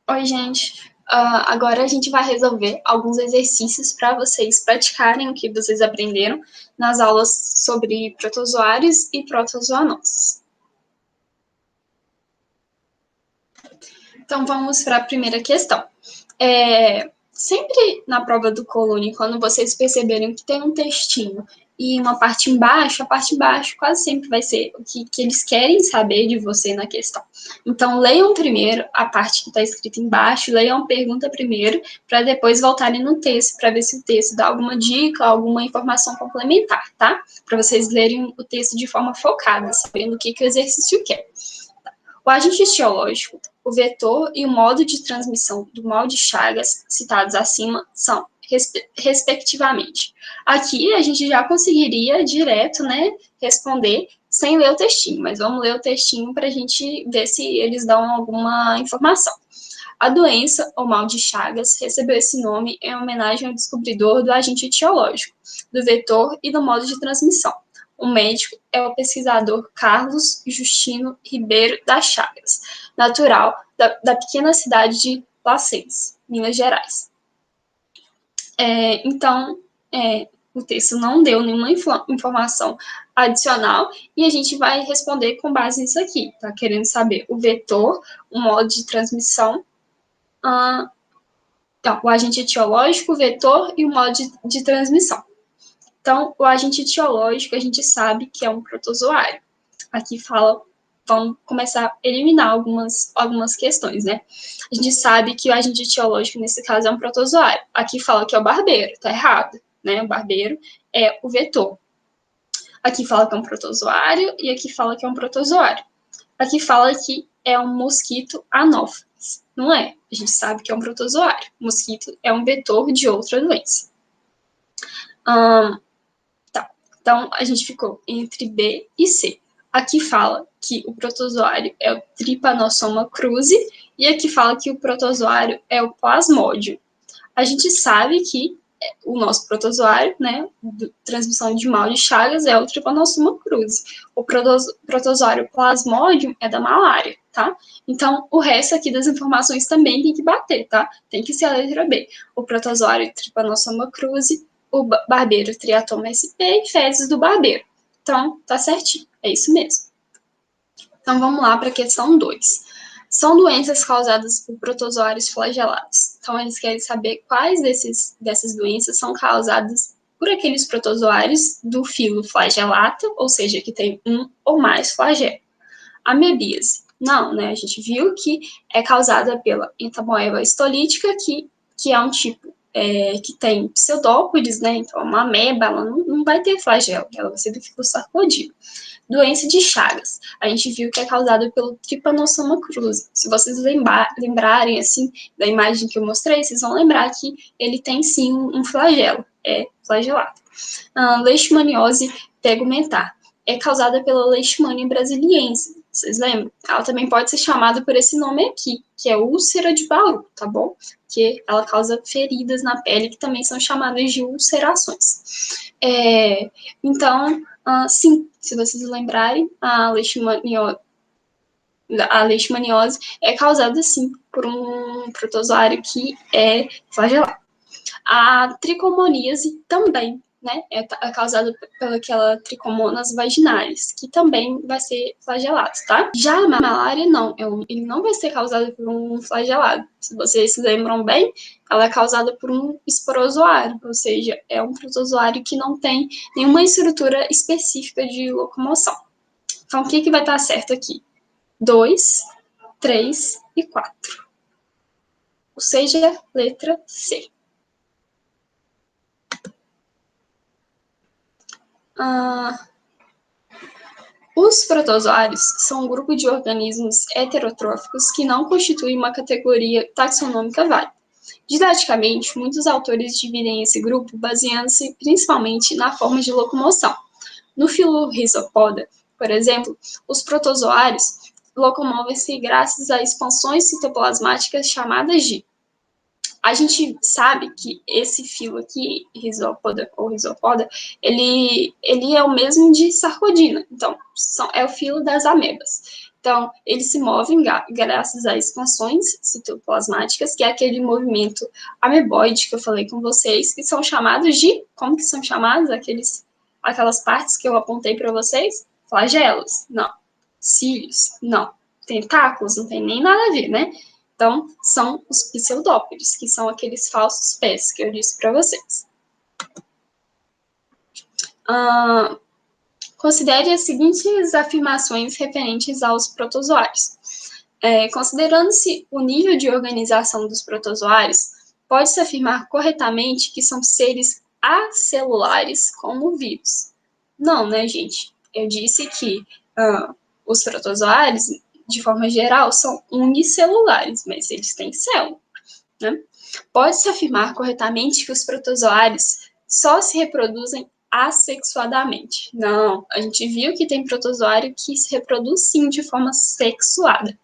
Oi, gente. Agora a gente vai resolver alguns exercícios para vocês praticarem o que vocês aprenderam nas aulas sobre protozoários e protozoanoses. Então, vamos para a primeira questão. Sempre na prova do Colune, quando vocês perceberem que tem um textinho e uma parte embaixo, a parte embaixo quase sempre vai ser o que eles querem saber de você na questão. Então, leiam primeiro a parte que está escrita embaixo, leiam a pergunta primeiro, para depois voltarem no texto, para ver se o texto dá alguma dica, alguma informação complementar, tá? Para vocês lerem o texto de forma focada, sabendo o que o exercício quer. O agente etiológico, o vetor e o modo de transmissão do mal de Chagas, citados acima, são, respectivamente. Aqui a gente já conseguiria direto, né, responder sem ler o textinho, mas vamos ler o textinho para a gente ver se eles dão alguma informação. A doença, ou mal de Chagas, recebeu esse nome em homenagem ao descobridor do agente etiológico, do vetor e do modo de transmissão. O médico é o pesquisador Carlos Justino Ribeiro das Chagas, natural da pequena cidade de Placense, Minas Gerais. Então, o texto não deu nenhuma informação adicional e a gente vai responder com base nisso aqui. Tá querendo saber o vetor, o modo de transmissão, o agente etiológico, o vetor e o modo de transmissão. Então, o agente etiológico, a gente sabe que é um protozoário. Aqui fala, vamos começar a eliminar algumas questões, né? A gente sabe que o agente etiológico, nesse caso, é um protozoário. Aqui fala que é o barbeiro, tá errado, né? O barbeiro é o vetor. Aqui fala que é um protozoário e aqui fala que é um protozoário. Aqui fala que é um mosquito anófeles. Não é. A gente sabe que é um protozoário. O mosquito é um vetor de outra doença. Então, a gente ficou entre B e C. Aqui fala que o protozoário é o Trypanosoma cruzi e aqui fala que o protozoário é o Plasmodium. A gente sabe que o nosso protozoário, né, de transmissão de mal de Chagas, é o Trypanosoma cruzi. O protozoário Plasmodium é da malária, tá? Então, o resto aqui das informações também tem que bater, tá? Tem que ser a letra B. O protozoário Trypanosoma cruzi, o barbeiro Triatoma sp e fezes do barbeiro. Então, tá certinho, é isso mesmo. Então, vamos lá para a questão 2. São doenças causadas por protozoários flagelados. Então, eles querem saber quais dessas doenças são causadas por aqueles protozoários do filo flagelato, ou seja, que tem um ou mais flagelos. Amebíase. Não, né? A gente viu que é causada pela entamoeba histolítica, que é um tipo que tem pseudópodes, né? Então, uma ameba, ela não vai ter flagelo, ela vai ser do filo sarcodilo. Doença de Chagas. A gente viu que é causada pelo Trypanosoma cruzi. Se vocês lembrarem, assim, da imagem que eu mostrei, vocês vão lembrar que ele tem, sim, um flagelo. É flagelado. Leishmaniose tegumentar. É causada pela Leishmania brasiliense. Vocês lembram? Ela também pode ser chamada por esse nome aqui, que é úlcera de Baru, tá bom? Que ela causa feridas na pele, que também são chamadas de ulcerações. Então, sim, se vocês lembrarem, a leishmaniose é causada, sim, por um protozoário que é flagelado. A tricomoníase também, né, é causada pelaquela tricomonas vaginalis, que também vai ser flagelado, tá? Já a malária, não, ele não vai ser causado por um flagelado. Se vocês se lembram bem, ela é causada por um esporozoário, ou seja, é um protozoário que não tem nenhuma estrutura específica de locomoção. Então, o que vai estar certo aqui? 2, 3 e 4. Ou seja, letra C. Os protozoários são um grupo de organismos heterotróficos que não constituem uma categoria taxonômica válida. Didaticamente, muitos autores dividem esse grupo baseando-se principalmente na forma de locomoção. No filo Rhizopoda, por exemplo, os protozoários locomovem-se graças a expansões citoplasmáticas chamadas de. A gente sabe que esse filo aqui, Rhizopoda ou Rhizopoda, ele é o mesmo de Sarcodina. Então, é o filo das amebas. Então, eles se movem graças a expansões citoplasmáticas, que é aquele movimento ameboide que eu falei com vocês, que são chamados de... Como que são chamados aquelas partes que eu apontei para vocês? Flagelos? Não. Cílios? Não. Tentáculos? Não tem nem nada a ver, né? Então, são os pseudópodes, que são aqueles falsos pés que eu disse para vocês. Considere as seguintes afirmações referentes aos protozoários. Considerando-se o nível de organização dos protozoários, pode-se afirmar corretamente que são seres acelulares como vírus. Não, né, gente? Eu disse que os protozoários, de forma geral, são unicelulares, mas eles têm célula, né? Pode-se afirmar corretamente que os protozoários só se reproduzem assexuadamente. Não, a gente viu que tem protozoário que se reproduz sim de forma sexuada.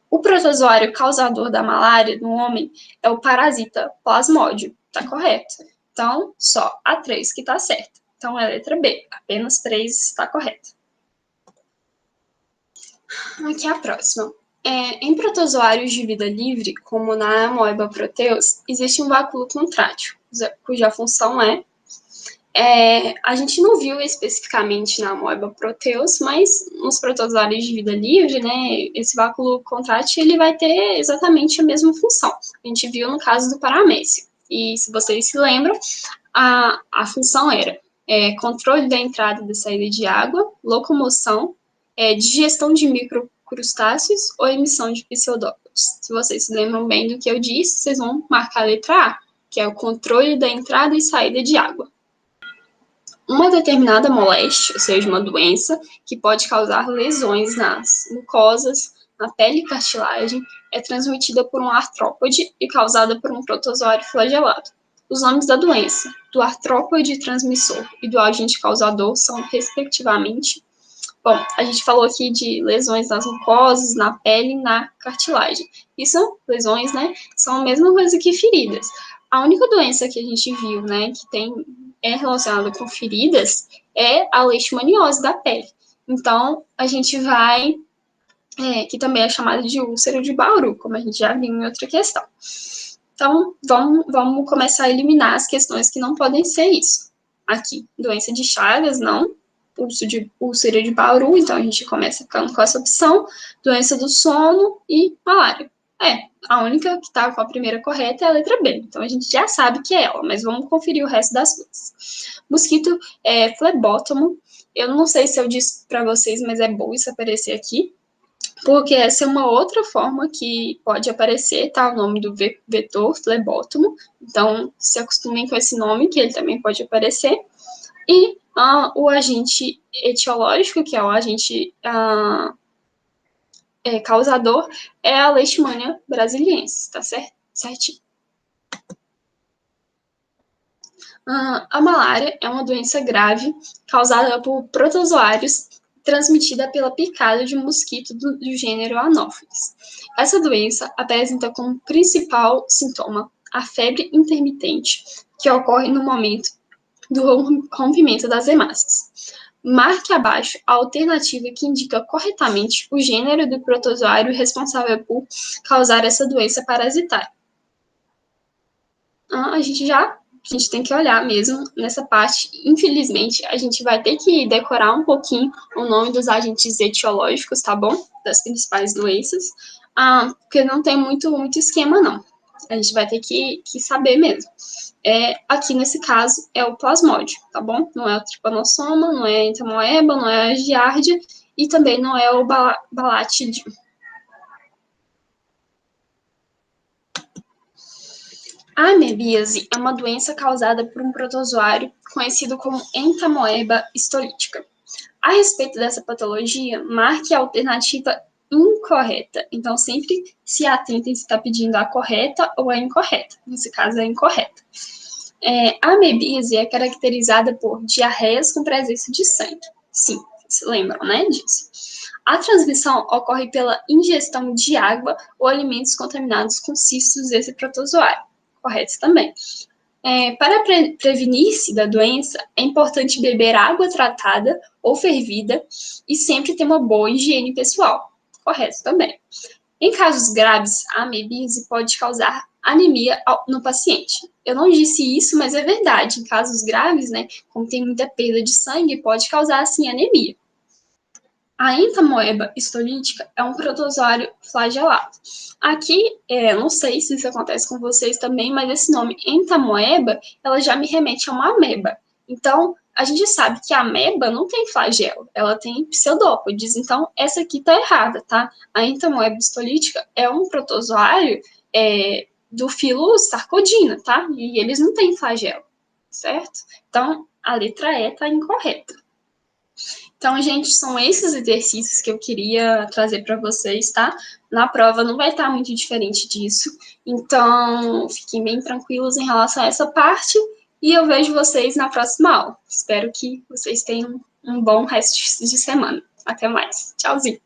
O protozoário causador da malária no homem é o parasita plasmódio, tá correto? Então, só a 3 que tá certa. Então, é a letra B, apenas 3 está correta. Aqui é a próxima. Em protozoários de vida livre, como na Amoeba proteus, existe um vacúolo contrátil, cuja função a gente não viu especificamente na Amoeba proteus, mas nos protozoários de vida livre, né, esse vacúolo contrátil ele vai ter exatamente a mesma função. A gente viu no caso do paramécio. E se vocês se lembram, a função era controle da entrada e da saída de água, locomoção, digestão de microcrustáceos ou emissão de pseudópodes. Se vocês se lembram bem do que eu disse, vocês vão marcar a letra A, que é o controle da entrada e saída de água. Uma determinada moléstia, ou seja, uma doença, que pode causar lesões nas mucosas, na pele e cartilagem, é transmitida por um artrópode e causada por um protozoário flagelado. Os nomes da doença, do artrópode transmissor e do agente causador são, respectivamente... Bom, a gente falou aqui de lesões nas mucosas, na pele e na cartilagem. E são lesões, né? São a mesma coisa que feridas. A única doença que a gente viu, né, que é relacionada com feridas é a leishmaniose da pele. Então, a gente vai, que também é chamada de úlcera de Bauru, como a gente já viu em outra questão. Então, vamos começar a eliminar as questões que não podem ser isso. Aqui, doença de Chagas, não. Úlcera de Bauru, então a gente começa ficando com essa opção. Doença do sono e malária. A única que está com a primeira correta é a letra B. Então, a gente já sabe que é ela, mas vamos conferir o resto das coisas. Mosquito flebótomo. Eu não sei se eu disse para vocês, mas é bom isso aparecer aqui, porque essa é uma outra forma que pode aparecer, tá? O nome do vetor flebótomo. Então, se acostumem com esse nome, que ele também pode aparecer. E o agente etiológico, que é o agente causador, é a Leishmania brasiliensis, tá certinho. A malária é uma doença grave causada por protozoários transmitida pela picada de um mosquito do gênero Anopheles. Essa doença apresenta como principal sintoma a febre intermitente, que ocorre no momento do rompimento das hemácias. Marque abaixo a alternativa que indica corretamente o gênero do protozoário responsável por causar essa doença parasitária. A gente tem que olhar mesmo nessa parte. Infelizmente, a gente vai ter que decorar um pouquinho o nome dos agentes etiológicos, tá bom? Das principais doenças, porque não tem muito esquema, não. A gente vai ter que saber mesmo. Aqui nesse caso é o plasmódio, tá bom? Não é o tripanossoma, não é a entamoeba, não é a giardia e também não é o balatidium. A amebíase é uma doença causada por um protozoário conhecido como entamoeba histolítica. A respeito dessa patologia, marque a alternativa incorreta. Então, sempre se atentem se está pedindo a correta ou a incorreta. Nesse caso, é a incorreta. A amebíase é caracterizada por diarreias com presença de sangue. Sim, se lembram, né, disso. A transmissão ocorre pela ingestão de água ou alimentos contaminados com cistos desse protozoário. Correto também. Para prevenir-se da doença, é importante beber água tratada ou fervida e sempre ter uma boa higiene pessoal. Correto também. Em casos graves, a amebise pode causar anemia no paciente. Eu não disse isso, mas é verdade. Em casos graves, né, como tem muita perda de sangue, pode causar, assim, anemia. A entamoeba histolítica é um protozoário flagelado. Aqui, não sei se isso acontece com vocês também, mas esse nome entamoeba, ela já me remete a uma ameba. Então, a gente sabe que a ameba não tem flagelo, ela tem pseudópodes. Então, essa aqui tá errada, tá? A entamoeba histolítica é um protozoário do filo Sarcodina, tá? E eles não têm flagelo, certo? Então, a letra E tá incorreta. Então, gente, são esses exercícios que eu queria trazer para vocês, tá? Na prova não vai estar muito diferente disso. Então, fiquem bem tranquilos em relação a essa parte. E eu vejo vocês na próxima aula. Espero que vocês tenham um bom resto de semana. Até mais. Tchauzinho.